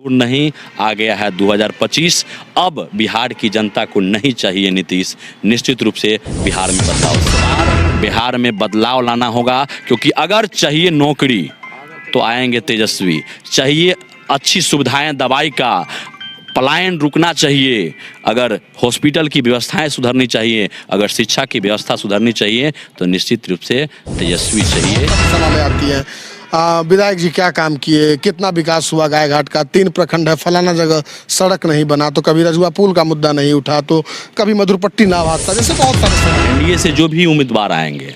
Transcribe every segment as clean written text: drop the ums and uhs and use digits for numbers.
दूर नहीं, आ गया है 2025। अब बिहार की जनता को नहीं चाहिए नीतीश, निश्चित रूप से बिहार में बदलाव, बिहार में बदलाव लाना होगा। क्योंकि अगर चाहिए नौकरी तो आएंगे तेजस्वी, चाहिए अच्छी सुविधाएं, दवाई का पलायन रुकना चाहिए, अगर हॉस्पिटल की व्यवस्थाएं सुधरनी चाहिए, अगर शिक्षा की व्यवस्था सुधरनी चाहिए तो निश्चित रूप से तेजस्वी चाहिए। सवालें आती हैं, विधायक जी क्या काम किए, कितना विकास हुआ गायघाट का, 3 प्रखंड है, फलाना जगह सड़क नहीं बना, तो कभी रजुआ पुल का मुद्दा नहीं उठा, तो कभी मधुरपट्टी नाव हादसा, जैसे बहुत सारे सवाल। एनडीए से जो भी उम्मीदवार आएंगे,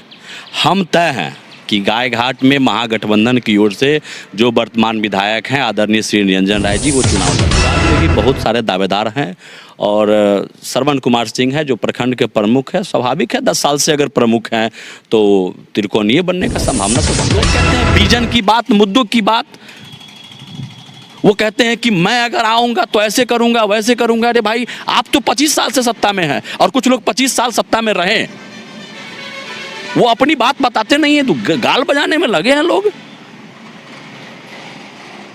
हम तय हैं कि गायघाट में महागठबंधन की ओर से जो वर्तमान विधायक हैं आदरणीय श्री निरंजन राय जी, वो चुनाव लड़ेंगे। बहुत सारे दावेदार हैं और श्रवण कुमार सिंह है जो प्रखंड के प्रमुख है, स्वाभाविक है 10 साल से अगर प्रमुख हैं तो त्रिकोणीय बनने का संभावना तो बनता है। कहते हैं विजन की बात, मुद्दों की बात, वो कहते हैं कि मैं अगर आऊँगा तो ऐसे करूँगा वैसे करूँगा। अरे भाई, आप तो 25 साल से सत्ता में हैं और कुछ लोग 25 साल सत्ता में रहे, वो अपनी बात बताते नहीं है तो गाल बजाने में लगे हैं लोग।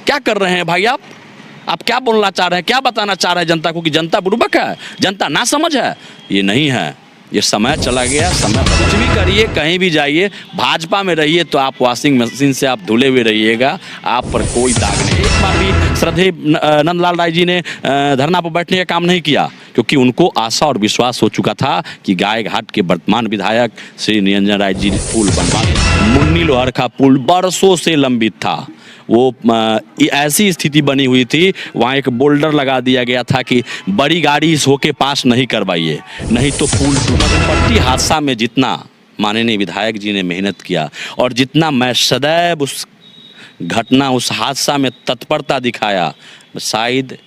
क्या कर रहे हैं भाई आप क्या बोलना चाह रहे हैं, क्या बताना चाह रहे हैं जनता को कि जनता बुड़बक है, जनता ना समझ है? ये नहीं है, ये समय चला गया। समय कुछ भी करिए, कहीं भी जाइए, भाजपा में रहिए तो आप वॉशिंग मशीन से आप धुले हुए रहिएगा, आप पर कोई दाग नहीं। एक बार भी श्रद्धेय नंदलाल राय जी ने धरना पर बैठने का काम नहीं किया, क्योंकि उनको आशा और विश्वास हो चुका था कि गायघाट के वर्तमान विधायक श्री निरंजन राय जी पुल बनवा देंगे। मुन्नी लोहरखा पुल बरसों से लंबित था, वो ऐसी स्थिति बनी हुई थी, वहाँ एक बोल्डर लगा दिया गया था कि बड़ी गाड़ी इस होके पास नहीं करवाइए, नहीं तो पुल। मधुरपट्टी हादसा में जितना माननीय विधायक जी ने मेहनत किया और जितना मैं सदैव उस घटना, उस हादसा में तत्परता दिखाया, शायद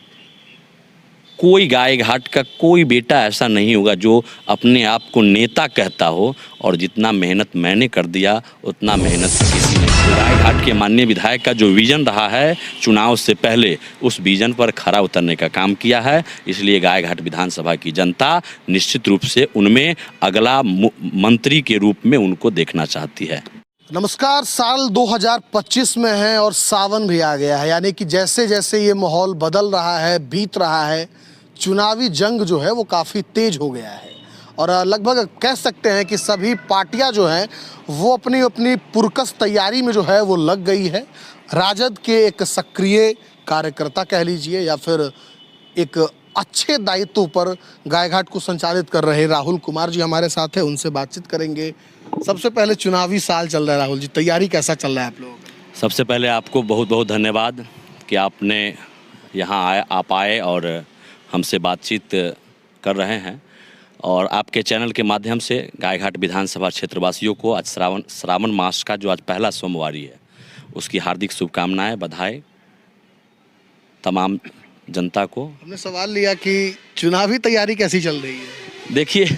कोई गायघाट का कोई बेटा ऐसा नहीं होगा जो अपने आप को नेता कहता हो, और जितना मेहनत मैंने कर दिया उतना मेहनत किसी ने। गायघाट के माननीय विधायक का जो विजन रहा है चुनाव से पहले, उस विजन पर खरा उतरने का काम किया है। इसलिए गायघाट विधानसभा की जनता निश्चित रूप से उनमें अगला मंत्री के रूप में उनको देखना चाहती है। नमस्कार, साल 2025 में है और सावन भी आ गया है, यानी कि जैसे जैसे ये माहौल बदल रहा है, बीत रहा है, चुनावी जंग जो है वो काफ़ी तेज हो गया है और लगभग कह सकते हैं कि सभी पार्टियां जो हैं वो अपनी अपनी पुरकस तैयारी में जो है वो लग गई है। राजद के एक सक्रिय कार्यकर्ता कह लीजिए या फिर एक अच्छे दायित्व पर गायघाट को संचालित कर रहे राहुल कुमार जी हमारे साथ हैं, उनसे बातचीत करेंगे। सबसे पहले चुनावी साल चल रहा है, राहुल जी तैयारी कैसा चल रहा है आप लोगों का? सबसे पहले आपको बहुत बहुत धन्यवाद कि आपने यहाँ आप आए और हमसे बातचीत कर रहे हैं, और आपके चैनल के माध्यम से गायघाट विधानसभा क्षेत्रवासियों को आज श्रावण मास का जो आज पहला सोमवारी है उसकी हार्दिक शुभकामनाएं, बधाई तमाम जनता को। हमने सवाल लिया कि चुनावी तैयारी कैसी चल रही है? देखिए,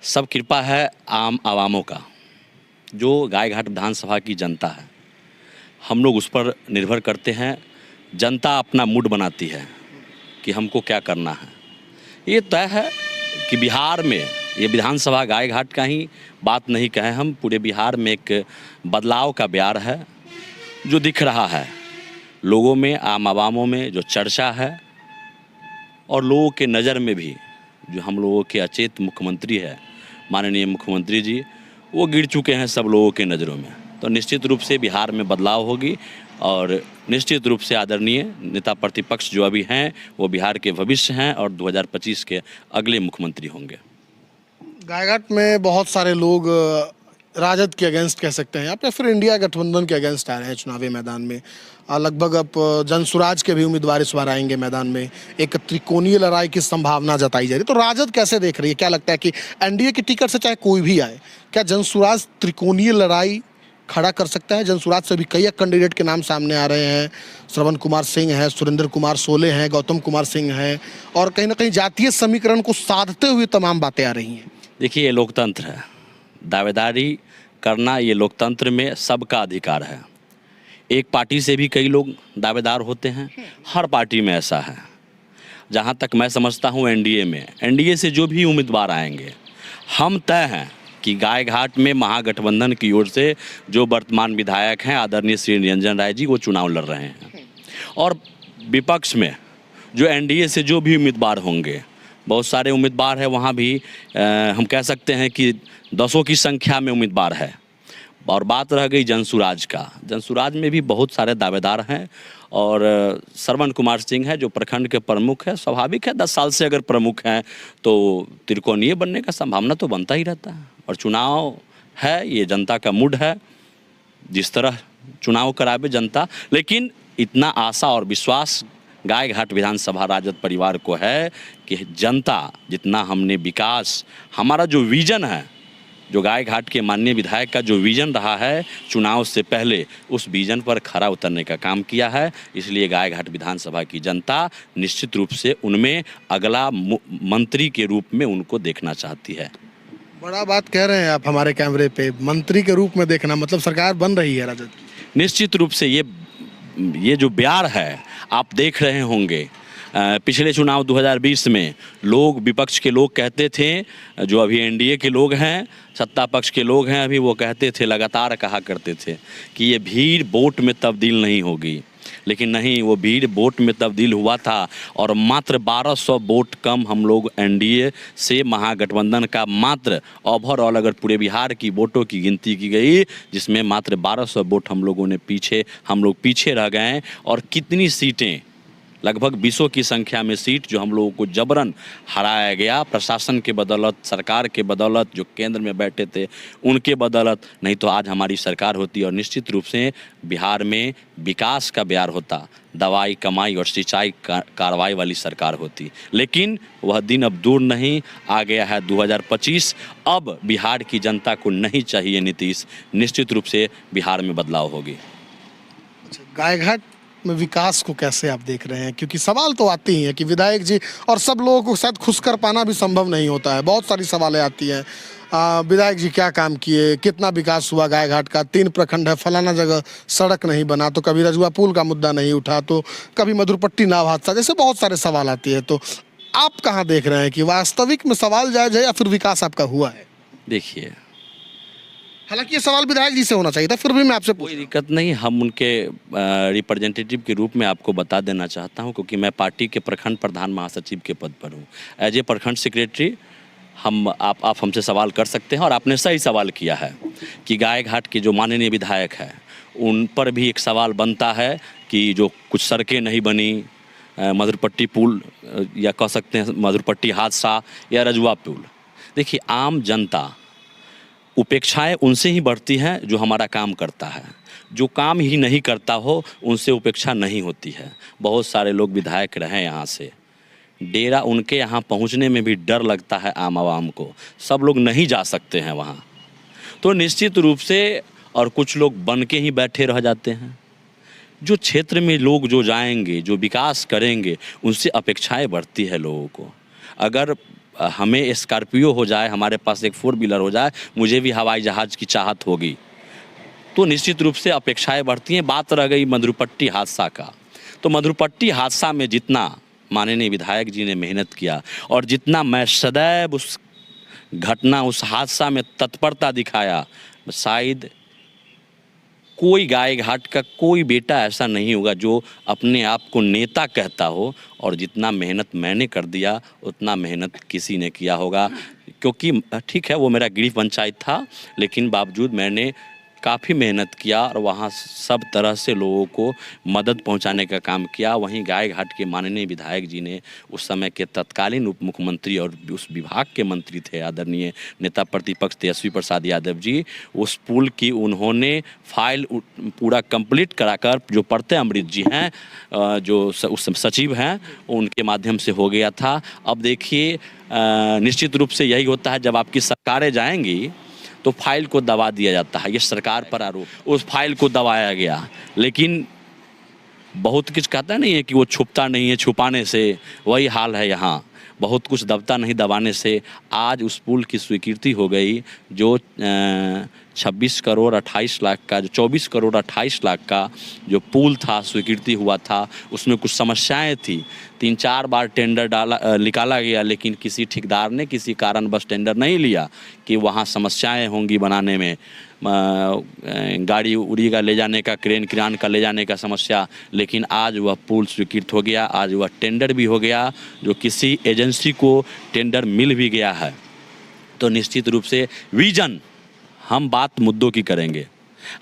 सब कृपा है आम आवामों का, जो गायघाट विधानसभा की जनता है, हम लोग उस पर निर्भर करते हैं। जनता अपना मूड बनाती है कि हमको क्या करना है। ये तय है कि बिहार में, ये विधानसभा गायघाट का ही बात नहीं कहें हम, पूरे बिहार में एक बदलाव का ब्यार है जो दिख रहा है लोगों में, आम आवामों में जो चर्चा है, और लोगों के नज़र में भी जो हम लोगों के अचेत मुख्यमंत्री है माननीय मुख्यमंत्री जी, वो गिर चुके हैं सब लोगों के नज़रों में। तो निश्चित रूप से बिहार में बदलाव होगी और निश्चित रूप से आदरणीय नेता प्रतिपक्ष जो अभी हैं वो बिहार के भविष्य हैं और 2025 के अगले मुख्यमंत्री होंगे। गायघाट में बहुत सारे लोग राजद के अगेंस्ट कह सकते हैं या फिर इंडिया गठबंधन के अगेंस्ट आ रहे हैं चुनावी मैदान में। लगभग अब जनसुराज के भी उम्मीदवार इस बार आएंगे मैदान में, एक त्रिकोणीय लड़ाई की संभावना जताई जा रही है। तो राजद कैसे देख रही है? क्या लगता है कि एनडीए की टिकट से चाहे कोई भी आए, क्या जनसुराज त्रिकोणीय लड़ाई खड़ा कर सकता है? जनसुराज से भी कई कैंडिडेट के नाम सामने आ रहे हैं, श्रवण कुमार सिंह हैं, सुरेंद्र कुमार सोले हैं, गौतम कुमार सिंह हैं, और कहीं ना कहीं जातीय समीकरण को साधते हुए तमाम बातें आ रही हैं। देखिए, ये लोकतंत्र है, दावेदारी करना ये लोकतंत्र में सबका अधिकार है। एक पार्टी से भी कई लोग दावेदार होते हैं, हर पार्टी में ऐसा है। जहाँ तक मैं समझता हूँ एनडीए से जो भी उम्मीदवार आएंगे, हम तय हैं कि गायघाट में महागठबंधन की ओर से जो वर्तमान विधायक हैं आदरणीय श्री निरंजन राय जी, वो चुनाव लड़ रहे हैं। और विपक्ष में जो एनडीए से जो भी उम्मीदवार होंगे, बहुत सारे उम्मीदवार हैं वहाँ भी, हम कह सकते हैं कि दसों की संख्या में उम्मीदवार है। और बात रह गई जनसुराज का, जनसुराज में भी बहुत सारे दावेदार हैं और श्रवण कुमार सिंह है जो प्रखंड के प्रमुख है। स्वाभाविक है 10 साल से अगर प्रमुख हैं तो त्रिकोणीय बनने का संभावना तो बनता ही रहता है। और चुनाव है, ये जनता का मूड है, जिस तरह चुनाव करावे जनता। लेकिन इतना आशा और विश्वास गायघाट विधानसभा राजद परिवार को है कि जनता जितना हमने विकास, हमारा जो विजन है, जो गायघाट के माननीय विधायक का जो विजन रहा है चुनाव से पहले, उस विजन पर खरा उतरने का काम किया है। इसलिए गायघाट विधानसभा की जनता निश्चित रूप से उनमें अगला मंत्री के रूप में उनको देखना चाहती है। बड़ा बात कह रहे हैं आप हमारे कैमरे पे, मंत्री के रूप में देखना, मतलब सरकार बन रही है राजद की। निश्चित रूप से ये जो ब्यार है आप देख रहे होंगे, पिछले चुनाव 2020 में लोग, विपक्ष के लोग कहते थे, जो अभी एनडीए के लोग हैं, सत्ता पक्ष के लोग हैं अभी, वो कहते थे, लगातार कहा करते थे कि ये भीड़ वोट में तब्दील नहीं होगी। लेकिन नहीं, वो भीड़ वोट में तब्दील हुआ था और मात्र 1200 वोट कम हम लोग एनडीए से, महागठबंधन का मात्र ओवरऑल अगर पूरे बिहार की वोटों की गिनती की गई, जिसमें मात्र 1200 वोट हम लोग पीछे रह गए। और कितनी सीटें, लगभग 20 की संख्या में सीट जो हम लोगों को जबरन हराया गया, प्रशासन के बदौलत, सरकार के बदौलत, जो केंद्र में बैठे थे उनके बदौलत। नहीं तो आज हमारी सरकार होती और निश्चित रूप से बिहार में विकास का ब्यार होता, दवाई, कमाई और सिंचाई कार्रवाई वाली सरकार होती। लेकिन वह दिन अब दूर नहीं, आ गया है 2025। अब बिहार की जनता को नहीं चाहिए नीतीश, निश्चित रूप से बिहार में बदलाव होगी। गायघाट में विकास को कैसे आप देख रहे हैं, क्योंकि सवाल तो आते ही हैं कि विधायक जी और सब लोगों को शायद खुश कर पाना भी संभव नहीं होता है, बहुत सारी सवालें आती हैं। विधायक जी क्या काम किए, कितना विकास हुआ गायघाट का, 3 प्रखंड है, फलाना जगह सड़क नहीं बना, तो कभी रजुआ पुल का मुद्दा नहीं उठा, तो कभी मधुरपट्टी नाव हादसा, जैसे बहुत सारे सवाल आती है। तो आप कहाँ देख रहे हैं कि वास्तविक में सवाल जायज है या फिर विकास आपका हुआ है? देखिए, हालांकि ये सवाल विधायक जी से होना चाहिए था, फिर भी मैं आपसे कोई दिक्कत नहीं, हम उनके रिप्रेजेंटेटिव के रूप में आपको बता देना चाहता हूं, क्योंकि मैं पार्टी के प्रखंड प्रधान महासचिव के पद पर हूं। एज ए प्रखंड सेक्रेटरी आप हमसे सवाल कर सकते हैं और आपने सही सवाल किया है कि गायघाट के जो माननीय विधायक है उन पर भी एक सवाल बनता है कि जो कुछ सड़कें नहीं बनी, मधुरपट्टी पुल या कह सकते हैं मधुरपट्टी हादसा या रजुआ पुल। देखिए, आम जनता उपेक्षाएं उनसे ही बढ़ती हैं जो हमारा काम करता है, जो काम ही नहीं करता हो उनसे उपेक्षा नहीं होती है। बहुत सारे लोग विधायक रहे यहाँ से, डेरा उनके यहाँ पहुँचने में भी डर लगता है आम आवाम को, सब लोग नहीं जा सकते हैं वहाँ। तो निश्चित रूप से, और कुछ लोग बन के ही बैठे रह जाते हैं। जो क्षेत्र में लोग जो जाएंगे, जो विकास करेंगे, उनसे अपेक्षाएं बढ़ती है लोगों को। अगर हमें स्कॉर्पियो हो जाए, हमारे पास एक 4 व्हीलर हो जाए, मुझे भी हवाई जहाज़ की चाहत होगी, तो निश्चित रूप से अपेक्षाएं बढ़ती हैं। बात रह गई मधुरपट्टी हादसा का, तो मधुरपट्टी हादसा में जितना माननीय विधायक जी ने मेहनत किया और जितना मैं सदैव उस घटना, उस हादसा में तत्परता दिखाया, शायद कोई गायघाट का कोई बेटा ऐसा नहीं होगा जो अपने आप को नेता कहता हो और जितना मेहनत मैंने कर दिया उतना मेहनत किसी ने किया होगा। क्योंकि ठीक है वो मेरा गृह पंचायत था, लेकिन बावजूद मैंने काफ़ी मेहनत किया और वहाँ सब तरह से लोगों को मदद पहुँचाने का काम किया। वहीं गायघाट के माननीय विधायक जी ने उस समय के तत्कालीन उप मुख्यमंत्री और उस विभाग के मंत्री थे आदरणीय नेता प्रतिपक्ष तेजस्वी प्रसाद यादव जी, उस पुल की उन्होंने फाइल पूरा कंप्लीट कराकर, जो प्रत्यय अमृत जी हैं जो उस सचिव हैं, उनके माध्यम से हो गया था। अब देखिए, निश्चित रूप से यही होता है, जब आपकी सरकारें जाएंगी तो फाइल को दबा दिया जाता है, ये सरकार पर आरोप। उस फाइल को दबाया गया, लेकिन बहुत कुछ कहता नहीं है कि वो छुपता नहीं है, छुपाने से वही हाल है यहाँ। बहुत कुछ दबता नहीं, दबाने से आज उस पुल की स्वीकृति हो गई जो 26 करोड़ 28 लाख का, जो 24 करोड़ 28 लाख का जो पुल था, स्वीकृति हुआ था, उसमें कुछ समस्याएं थी। 3-4 बार टेंडर निकाला गया, लेकिन किसी ठेकेदार ने किसी कारण बस टेंडर नहीं लिया कि वहाँ समस्याएं होंगी बनाने में, गाड़ी उड़ी का ले जाने का, क्रेन किरान का ले जाने का समस्या। लेकिन आज वह पुल स्वीकृत हो गया, आज वह टेंडर भी हो गया, जो किसी एजेंसी को टेंडर मिल भी गया है। तो निश्चित रूप से विजन, हम बात मुद्दों की करेंगे।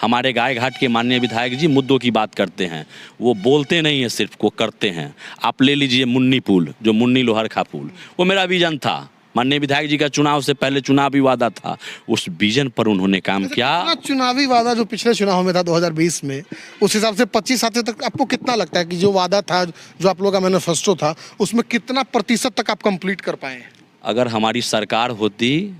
हमारे गाय घाट के माननीय विधायक जी मुद्दों की बात करते हैं, वो बोलते नहीं है सिर्फ, वो करते हैं। आप ले लीजिए मुन्नी पुल, जो मुन्नी लोहरखा पुल, वो मेरा विजन था। माननीय विधायक जी का चुनाव से पहले चुनावी वादा था, उस विजन पर उन्होंने काम किया। चुनावी वादा जो पिछले चुनाव में था 2020 में, उस हिसाब से 25 आते तक आपको कितना लगता है कि जो वादा था, जो आप लोगों का मैनिफेस्टो था, उसमें कितना प्रतिशत तक आप कंप्लीट कर पाए? अगर हमारी सरकार होती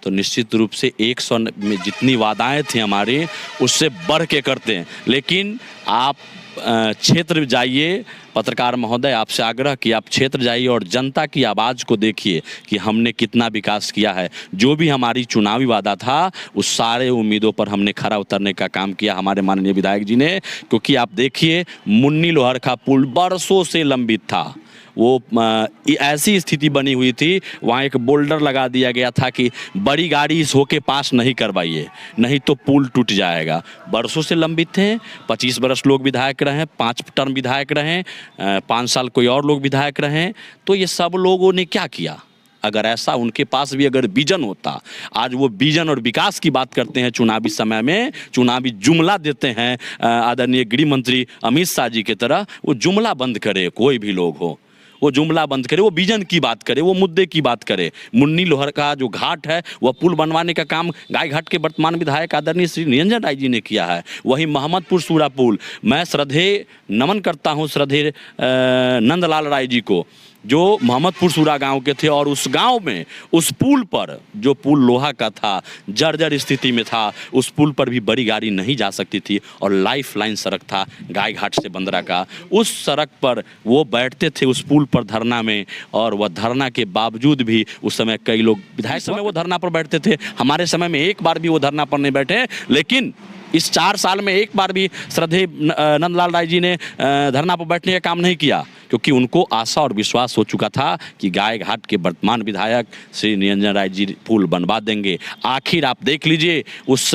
तो निश्चित रूप से 100 में जितनी वादाएं थी हमारी, उससे बढ़ के करते हैं। लेकिन आप क्षेत्र जाइए, पत्रकार महोदय, आपसे आग्रह कि आप क्षेत्र जाइए और जनता की आवाज़ को देखिए कि हमने कितना विकास किया है। जो भी हमारी चुनावी वादा था, उस सारे उम्मीदों पर हमने खरा उतरने का काम किया हमारे माननीय विधायक जी ने। क्योंकि आप देखिए, मुन्नी लोहरखा पुल बरसों से लंबित था, वो ऐसी स्थिति बनी हुई थी, वहाँ एक बोल्डर लगा दिया गया था कि बड़ी गाड़ी इस होके पास नहीं करवाइए, नहीं तो पुल टूट जाएगा। बरसों से लंबित थे, 25 बरस लोग विधायक रहे, 5 टर्म विधायक रहे, 5 साल कोई और लोग विधायक रहे। तो ये सब लोगों ने क्या किया? अगर ऐसा उनके पास भी अगर विजन होता, आज वो विजन और विकास की बात करते हैं, चुनावी समय में चुनावी जुमला देते हैं, आदरणीय गृह मंत्री अमित शाह जी की तरह, वो जुमला बंद करे। कोई भी लोग हो, वो जुमला बंद करे, वो विजन की बात करे, वो मुद्दे की बात करे। मुन्नी लोहर का जो घाट है, वह पुल बनवाने का काम गाय घाट के वर्तमान विधायक आदरणीय श्री निरंजन राय जी ने किया है। वहीं मोहम्मदपुर सूरा पुल, मैं श्रद्धेय नमन करता हूँ श्रद्धेय नंदलाल राय जी को, जो मोहम्मदपुर सूरा गांव के थे, और उस गांव में उस पुल पर, जो पुल लोहा का था, जर्जर स्थिति में था, उस पुल पर भी बड़ी गाड़ी नहीं जा सकती थी, और लाइफ लाइन सड़क था गाय घाट से बंदरा का। उस सड़क पर वो बैठते थे उस पुल पर धरना में, और वह धरना के बावजूद भी उस समय कई लोग विधायक समय वो धरना पर बैठते थे। हमारे समय में एक बार भी वो धरना पर नहीं बैठे, लेकिन इस 4 साल में एक बार भी श्रद्धेय नंदलाल राय जी ने धरना पर बैठने का काम नहीं किया, क्योंकि उनको आशा और विश्वास हो चुका था कि गाय घाट के वर्तमान विधायक श्री निरंजन राय जी पुल बनवा देंगे। आखिर आप देख लीजिए, उस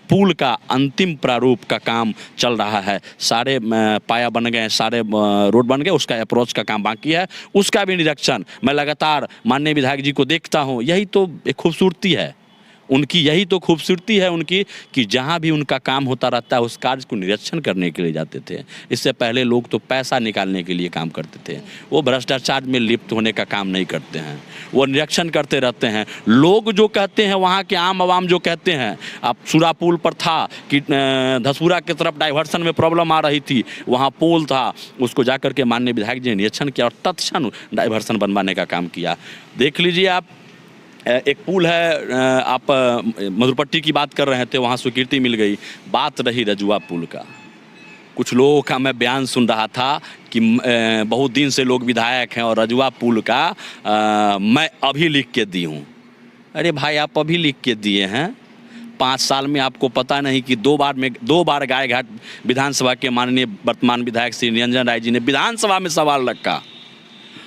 पुल का अंतिम प्रारूप का काम चल रहा है, सारे पाया बन गए, सारे रोड बन गए, उसका अप्रोच का काम बाकी है, उसका भी निरीक्षण मैं लगातार माननीय विधायक जी को देखता हूँ। यही तो एक खूबसूरती है उनकी, यही तो खूबसूरती है उनकी कि जहाँ भी उनका काम होता रहता है, उस कार्य को निरीक्षण करने के लिए जाते थे। इससे पहले लोग तो पैसा निकालने के लिए काम करते थे, वो भ्रष्टाचार में लिप्त होने का काम नहीं करते हैं, वो निरीक्षण करते रहते हैं। लोग जो कहते हैं, वहाँ के आम आवाम जो कहते हैं, अब सूरा पुल पर था कि धसपुरा की तरफ डाइवर्सन में प्रॉब्लम आ रही थी, वहाँ पोल था, उसको जाकर के माननीय विधायक जी ने निरीक्षण किया और तत्क्षण डाइवर्सन बनवाने का काम किया। देख लीजिए आप, एक पुल है, आप मधुरपट्टी की बात कर रहे थे, वहाँ स्वीकृति मिल गई। बात रही रजुआ पुल का, कुछ लोगों का मैं बयान सुन रहा था कि बहुत दिन से लोग विधायक हैं और रजुआ पुल का मैं अभी लिख के दी हूँ। अरे भाई, आप अभी लिख के दिए हैं, 5 साल में आपको पता नहीं कि 2 बार गाय घाट विधानसभा के माननीय वर्तमान विधायक श्री निरंजन राय जी ने विधानसभा में सवाल रखा।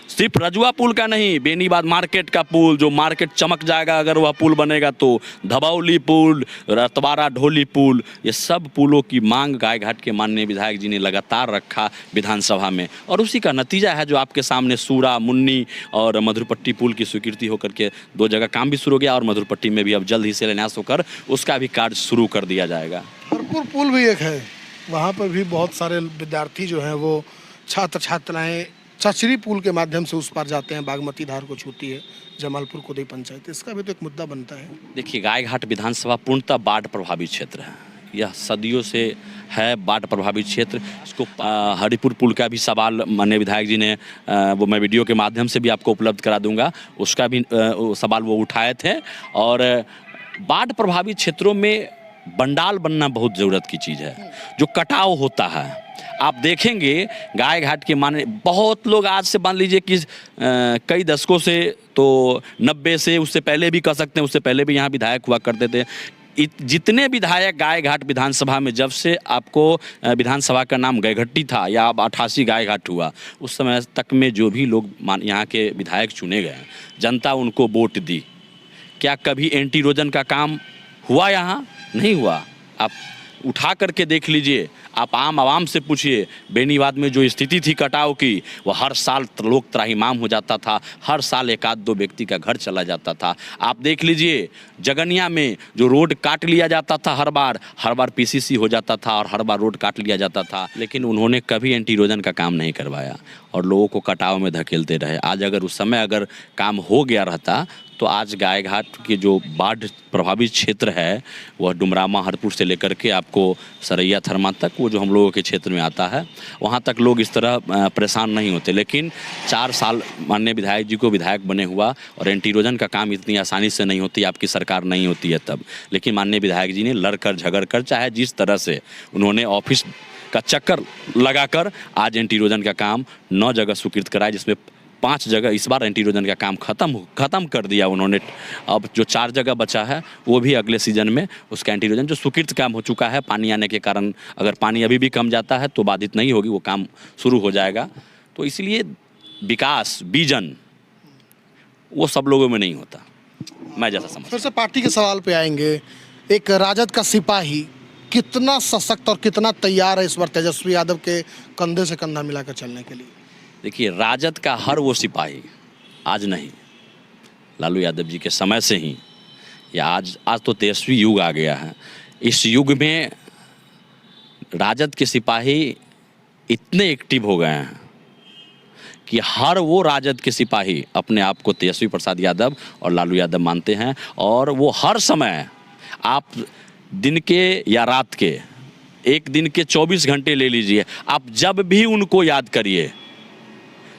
सिर्फ रजुआ पुल का नहीं, बेनीबाद मार्केट का पुल, जो मार्केट चमक जाएगा अगर वह पुल बनेगा तो, धबौली पुल, रतवारा ढोली पुल, ये सब पुलों की मांग गाय घाट के माननीय विधायक जी ने लगातार रखा विधानसभा में, और उसी का नतीजा है जो आपके सामने सूरा, मुन्नी और मधुरपट्टी पुल की स्वीकृति होकर के 2 जगह काम भी शुरू हो गया, और मधुरपट्टी में भी अब जल्द ही शिलान्यास होकर उसका भी कार्य शुरू कर दिया जाएगा। हरपुर पुल भी एक है, वहाँ पर भी बहुत सारे विद्यार्थी जो हैं वो छात्राएँ चचरी पुल के माध्यम से उस पार जाते हैं, बागमती धार को छूती है, जमालपुर कोदई पंचायत, इसका भी तो एक मुद्दा बनता है। देखिए, गाय घाट विधानसभा पूर्णतः बाढ़ प्रभावित क्षेत्र है, यह सदियों से है बाढ़ प्रभावित क्षेत्र। इसको हरिपुर पुल का भी सवाल माननीय विधायक जी ने, वो मैं वीडियो के माध्यम से भी आपको उपलब्ध करा दूंगा, उसका भी सवाल वो उठाए थे। और बाढ़ प्रभावित क्षेत्रों में बंडाल बनना बहुत ज़रूरत की चीज़ है, जो कटाव होता है। आप देखेंगे गाय घाट के माने बहुत लोग, आज से मान लीजिए कि कई दशकों से, तो 90 से, उससे पहले भी कह सकते हैं, उससे पहले भी यहाँ विधायक हुआ करते थे, जितने विधायक गायघाट विधानसभा में, जब से आपको विधानसभा का नाम गयघट्टी था या अब 88 गायघाट हुआ, उस समय तक में जो भी लोग यहाँ के विधायक चुने गए, जनता उनको वोट दी। क्या कभी एंटी इरोजन का काम हुआ? यहाँ नहीं हुआ। आप उठा करके देख लीजिए, आप आम आवाम से पूछिए, बेनीबाद में जो स्थिति थी कटाव की, वो हर साल लोग त्राहिमाम हो जाता था, हर साल एक आध दो व्यक्ति का घर चला जाता था। आप देख लीजिए जगनिया में जो रोड काट लिया जाता था, हर बार पीसीसी हो जाता था और हर बार रोड काट लिया जाता था, लेकिन उन्होंने कभी एंटी इरोजन का काम नहीं करवाया और लोगों को कटाव में धकेलते रहे। आज अगर उस समय अगर काम हो गया रहता तो आज गायघाट के जो बाढ़ प्रभावित क्षेत्र है, वह डुमरामा हरपुर से लेकर के आपको सरैया थरमा तक, वो जो हम लोगों के क्षेत्र में आता है, वहाँ तक लोग इस तरह परेशान नहीं होते। लेकिन 4 साल माननीय विधायक जी को विधायक बने हुआ और एंटी इरोजन का काम इतनी आसानी से नहीं होती, आपकी सरकार नहीं होती है तब। लेकिन माननीय विधायक जी ने लड़कर झगड़ कर, चाहे जिस तरह से उन्होंने ऑफिस का चक्कर लगाकर आज एंटी इरोजन का काम 9 जगह स्वीकृत कराया, जिसमें 5 जगह इस बार एंटी इरोजन का काम ख़त्म कर दिया उन्होंने। अब जो 4 जगह बचा है वो भी अगले सीजन में उसका एंटी इरोजन जो स्वीकृत काम हो चुका है, पानी आने के कारण अगर पानी अभी भी कम जाता है तो बाधित नहीं होगी, वो काम शुरू हो जाएगा। तो इसलिए विकास विजन वो सब लोगों में नहीं होता, मैं जैसा समझ। फिर से पार्टी के सवाल पे आएंगे। एक राजद का सिपाही कितना सशक्त और कितना तैयार है इस बार तेजस्वी यादव के कंधे से कंधा मिलाकर चलने के लिए? देखिए, राजद का हर वो सिपाही, आज नहीं, लालू यादव जी के समय से ही, या आज तो तेजस्वी युग आ गया है, इस युग में राजद के सिपाही इतने एक्टिव हो गए हैं कि हर वो राजद के सिपाही अपने आप को तेजस्वी प्रसाद यादव और लालू यादव मानते हैं। और वो हर समय, आप दिन के या रात के, एक दिन के 24 घंटे ले लीजिए, आप जब भी उनको याद करिए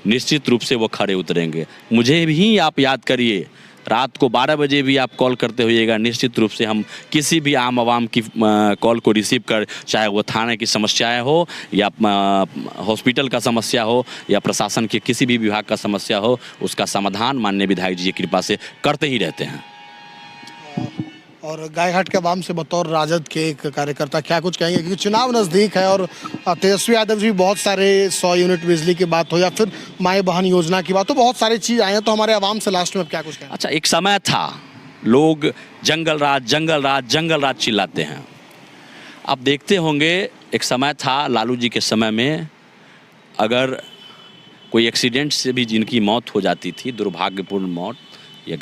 निश्चित रूप से वो खड़े उतरेंगे। मुझे भी आप याद करिए, रात को 12 बजे भी आप कॉल करते होइएगा, निश्चित रूप से हम किसी भी आम आवाम की कॉल को रिसीव कर, चाहे वो थाने की समस्याएं हो या हॉस्पिटल का समस्या हो या प्रशासन के किसी भी विभाग का समस्या हो, उसका समाधान माननीय विधायक जी की कृपा से करते ही रहते हैं। और गायघाट के आवाम से बतौर राजद के एक कार्यकर्ता क्या कुछ कहेंगे, क्योंकि चुनाव नज़दीक है और तेजस्वी यादव जी बहुत सारे 100 यूनिट बिजली की बात हो या फिर माए बहन योजना की बात हो, बहुत सारी चीज़ आए हैं, तो हमारे आवाम से लास्ट में अब क्या कुछ कहें? अच्छा, एक समय था लोग जंगल राज जंगल राज जंगल राज चिल्लाते हैं। आप देखते होंगे एक समय था लालू जी के समय में, अगर कोई एक्सीडेंट से भी जिनकी मौत हो जाती थी, दुर्भाग्यपूर्ण मौत या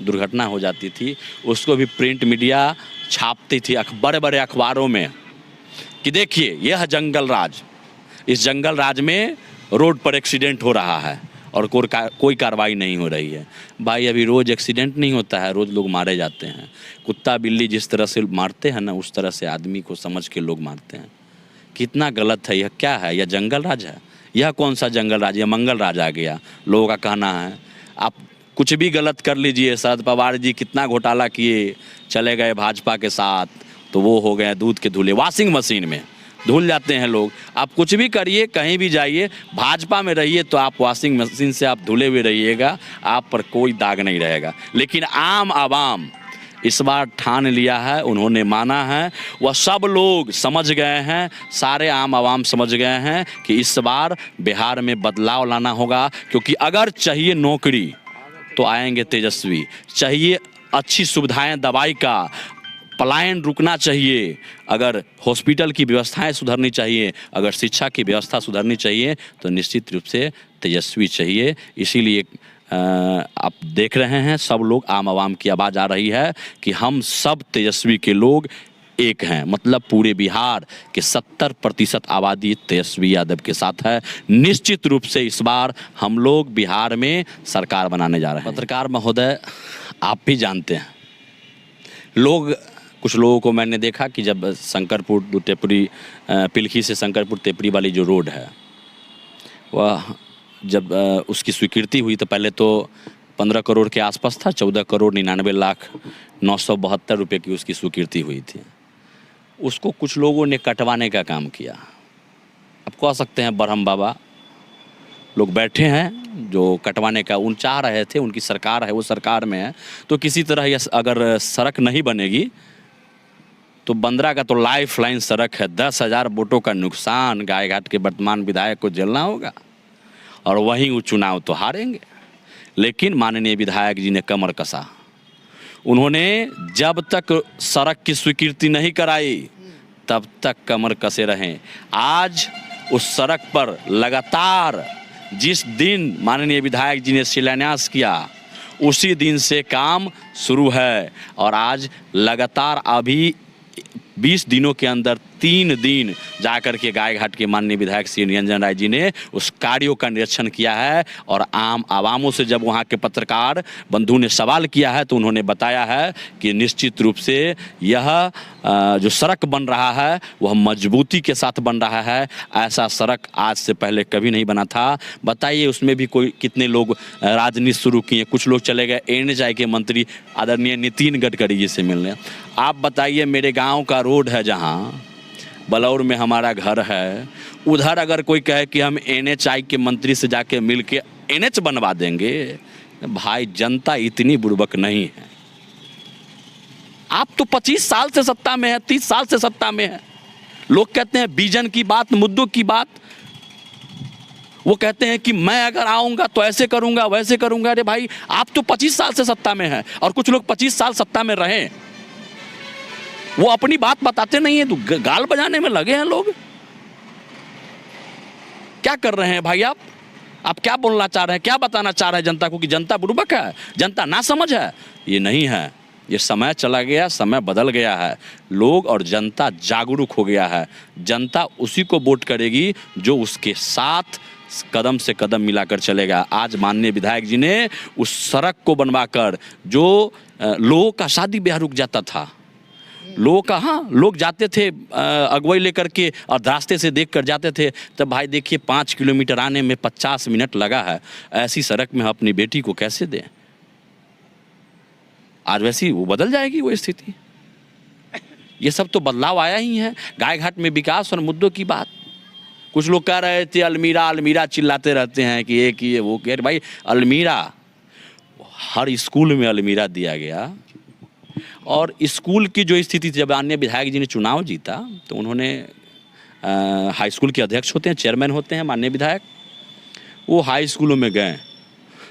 दुर्घटना हो जाती थी, उसको भी प्रिंट मीडिया छापती थी बड़े बड़े अखबारों में कि देखिए यह जंगल राज, इस जंगल राज में रोड पर एक्सीडेंट हो रहा है और कोई कार्रवाई नहीं हो रही है। भाई, अभी रोज़ एक्सीडेंट नहीं होता है, रोज़ लोग मारे जाते हैं। कुत्ता बिल्ली जिस तरह से मारते हैं ना, उस तरह से आदमी को समझ के लोग मारते हैं। कितना गलत है, यह क्या है? यह जंगल राज है? यह कौन सा जंगल राज? यह मंगल राज आ गया, लोगों का कहना है। आप कुछ भी गलत कर लीजिए, शरद पवार जी कितना घोटाला किए, चले गए भाजपा के साथ, तो वो हो गए दूध के धुले, वॉशिंग मशीन में धुल जाते हैं लोग। आप कुछ भी करिए, कहीं भी जाइए, भाजपा में रहिए तो आप वॉशिंग मशीन से आप धुले हुए रहिएगा, आप पर कोई दाग नहीं रहेगा। लेकिन आम आवाम इस बार ठान लिया है, उन्होंने माना है, वह सब लोग समझ गए हैं, सारे आम आवाम समझ गए हैं कि इस बार बिहार में बदलाव लाना होगा। क्योंकि अगर चाहिए नौकरी तो आएंगे तेजस्वी, चाहिए अच्छी सुविधाएं, दवाई का पलायन रुकना चाहिए, अगर हॉस्पिटल की व्यवस्थाएं सुधरनी चाहिए, अगर शिक्षा की व्यवस्था सुधरनी चाहिए, तो निश्चित रूप से तेजस्वी चाहिए। इसीलिए आप देख रहे हैं सब लोग, आम आवाम की आवाज़ आ रही है कि हम सब तेजस्वी के लोग एक हैं। मतलब पूरे बिहार के 70% आबादी तेजस्वी यादव के साथ है। निश्चित रूप से इस बार हम लोग बिहार में सरकार बनाने जा रहे हैं। पत्रकार महोदय, आप भी जानते हैं, कुछ लोगों को मैंने देखा कि जब शंकरपुर टेपरी, पिलखी से शंकरपुर टेपरी वाली जो रोड है, वह जब उसकी स्वीकृति हुई तो पहले तो 15 करोड़ के आसपास था, 14,99,972 रुपये की उसकी स्वीकृति हुई थी। उसको कुछ लोगों ने कटवाने का काम किया। आप कह सकते हैं ब्रह्म बाबा लोग बैठे हैं जो कटवाने का उन चाह रहे थे, उनकी सरकार है, वो सरकार में है, तो किसी तरह यह अगर सड़क नहीं बनेगी तो बंदरा का तो लाइफ लाइन सड़क है, 10,000 वोटों का नुकसान गायघाट के वर्तमान विधायक को झेलना होगा और वहीं वो चुनाव तो हारेंगे। लेकिन माननीय विधायक जी ने कमर कसा। उन्होंने जब तक सड़क की स्वीकृति नहीं कराई तब तक कमर कसे रहे। आज उस सड़क पर लगातार जिस दिन माननीय विधायक जी ने शिलान्यास किया उसी दिन से काम शुरू है और आज लगातार अभी 20 दिनों के अंदर 3 दिन जाकर के गायघाट के माननीय विधायक श्री निरंजन राय जी ने उस कार्यों का निरीक्षण किया है। और आम आवामों से जब वहाँ के पत्रकार बंधु ने सवाल किया है तो उन्होंने बताया है कि निश्चित रूप से यह जो सड़क बन रहा है वह मजबूती के साथ बन रहा है। ऐसा सड़क आज से पहले कभी नहीं बना था। बताइए उसमें भी कोई कितने लोग राजनीति शुरू किए, कुछ लोग चले गए NHAI के मंत्री आदरणीय नितिन गडकरी जी से मिलने। आप बताइए मेरे गाँव का रोड है जहाँ बलौर में हमारा घर है, उधर अगर कोई कहे कि हम NHAI के मंत्री से जाके मिल के NH बनवा देंगे, भाई जनता इतनी बुड़बक नहीं है। आप तो 25 साल से सत्ता में है, 30 साल से सत्ता में है। लोग कहते हैं विजन की बात, मुद्दों की बात, वो कहते हैं कि मैं अगर आऊंगा तो ऐसे करूंगा वैसे करूंगा। अरे भाई आप तो 25 साल से सत्ता में है और कुछ लोग 25 साल सत्ता में रहे, वो अपनी बात बताते नहीं है, तो गाल बजाने में लगे हैं लोग। क्या कर रहे हैं भाई आप क्या बोलना चाह रहे हैं, क्या बताना चाह रहे हैं जनता को कि जनता बुड़बक है, जनता ना समझ है? ये नहीं है। ये समय चला गया, समय बदल गया है, लोग और जनता जागरूक हो गया है। जनता उसी को वोट करेगी जो उसके साथ कदम से कदम मिलाकर चलेगा। आज माननीय विधायक जी ने उस सड़क को बनवाकर जो लोगों का शादी ब्याह रुक जाता था, लोग जाते थे अगुवाई लेकर के और रास्ते से देख कर जाते थे, तब भाई देखिए 5 किलोमीटर आने में 50 मिनट लगा है। ऐसी सड़क में अपनी बेटी को कैसे दें? आज वैसी वो बदल जाएगी वो स्थिति। ये सब तो बदलाव आया ही है। गायघाट में विकास और मुद्दों की बात, कुछ लोग कह रहे थे अलमीरा अलमीरा चिल्लाते रहते हैं कि एक ये वो कह, भाई अलमीरा हर स्कूल में अलमीरा दिया गया। और स्कूल की जो स्थिति थी, जब माननीय विधायक जी ने चुनाव जीता तो उन्होंने हाई स्कूल के अध्यक्ष होते हैं, चेयरमैन होते हैं माननीय विधायक, वो हाई स्कूलों में गए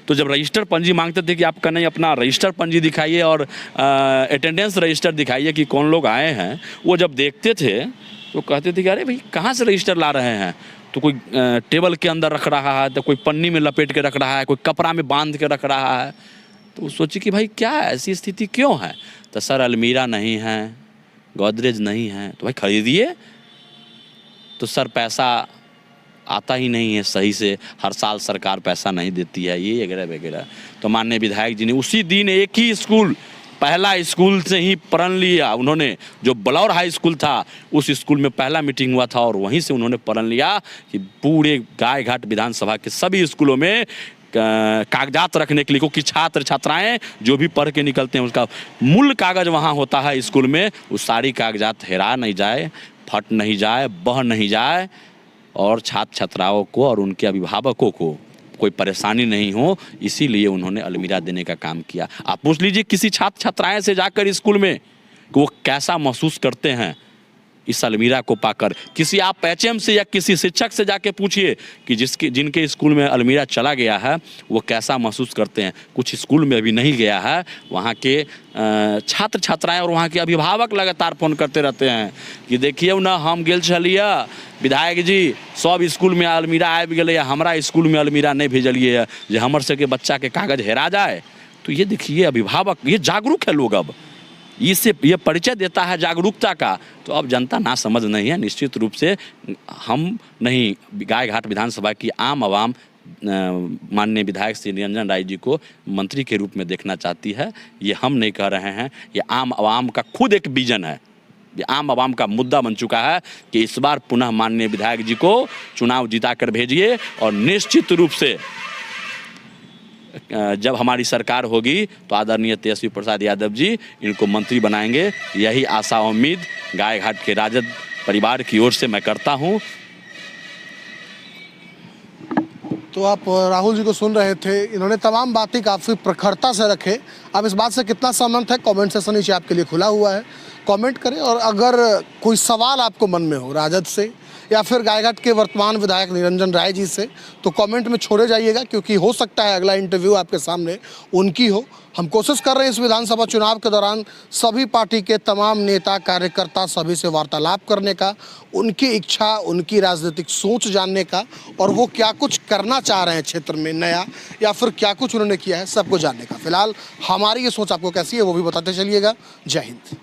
तो जब रजिस्टर पंजी मांगते थे कि आपका नहीं अपना रजिस्टर पंजी दिखाइए और अटेंडेंस रजिस्टर दिखाइए कि कौन लोग आए हैं, वो जब देखते थे तो कहते थे कि अरे भाई कहाँ से रजिस्टर ला रहे हैं? तो कोई टेबल के अंदर रख रहा है, तो कोई पन्नी में लपेट के रख रहा है, कोई कपड़ा में बांध के रख रहा है। तो सोची कि भाई क्या ऐसी स्थिति क्यों है? तो सर अलमीरा नहीं है, गोदरेज नहीं है। तो भाई खरीदिए। तो सर पैसा आता ही नहीं है सही से, हर साल सरकार पैसा नहीं देती है, ये वगैरह वगैरह। तो माननीय विधायक जी ने उसी दिन एक ही स्कूल, पहला स्कूल से ही प्रण लिया उन्होंने, जो बलौर हाई स्कूल था उस स्कूल में पहला मीटिंग हुआ था और वहीं से उन्होंने प्रण लिया कि पूरे गायघाट विधानसभा के सभी स्कूलों में कागजात रखने के लिए, क्योंकि छात्र छात्राएं जो भी पढ़ के निकलते हैं उसका मूल कागज वहाँ होता है स्कूल में, वो सारी कागजात हेरा नहीं जाए, फट नहीं जाए, बह नहीं जाए और छात्र छात्राओं को और उनके अभिभावकों को कोई परेशानी नहीं हो, इसीलिए उन्होंने अलमीरा देने का काम किया। आप पूछ लीजिए किसी छात्र छात्राएं से जाकर स्कूल में कि वो कैसा महसूस करते हैं इस अलमीरा को पाकर। किसी आप HM से या किसी शिक्षक से जाके पूछिए कि जिनके स्कूल में अलमीरा चला गया है वो कैसा महसूस करते हैं। कुछ स्कूल में अभी नहीं गया है, वहाँ के छात्र छात्राएं और वहाँ के अभिभावक लगातार फोन करते रहते हैं कि देखिए ना हम गेल छलिए विधायक जी, सब स्कूल में अलमीरा आबि गेलै, हमरा स्कूल में अलमीरा नहीं भेजलिए जे हमर सबके बच्चा के कागज हेरा जाए। तो ये देखिए अभिभावक, ये जागरूक है लोग, अब इससे ये परिचय देता है जागरूकता का। तो अब जनता ना समझ नहीं है, निश्चित रूप से हम नहीं, गायघाट विधानसभा की आम आवाम माननीय विधायक श्री निरंजन राय जी को मंत्री के रूप में देखना चाहती है। ये हम नहीं कह रहे हैं, ये आम आवाम का खुद एक विजन है, ये आम आवाम का मुद्दा बन चुका है कि इस बार पुनः माननीय विधायक जी को चुनाव जिता कर भेजिए और निश्चित रूप से जब हमारी सरकार होगी तो आदरणीय तेजस्वी प्रसाद यादव जी इनको मंत्री बनाएंगे। यही आशा उम्मीद गायघाट के राजद परिवार की ओर से मैं करता हूं। तो आप राहुल जी को सुन रहे थे, इन्होंने तमाम बातें काफ़ी प्रखरता से रखे। अब इस बात से कितना सहमत है, कमेंट सेक्शन नीचे आपके लिए खुला हुआ है, कमेंट करें। और अगर कोई सवाल आपको मन में हो राजद से या फिर गायघाट के वर्तमान विधायक निरंजन राय जी से, तो कमेंट में छोड़े जाइएगा, क्योंकि हो सकता है अगला इंटरव्यू आपके सामने उनकी हो। हम कोशिश कर रहे हैं इस विधानसभा चुनाव के दौरान सभी पार्टी के तमाम नेता कार्यकर्ता सभी से वार्तालाप करने का, उनकी इच्छा, उनकी राजनीतिक सोच जानने का, और वो क्या कुछ करना चाह रहे हैं क्षेत्र में नया, या फिर क्या कुछ उन्होंने किया है, सबको जानने का। फिलहाल हमारी ये सोच आपको कैसी है वो भी बताते चलिएगा। जय हिंद।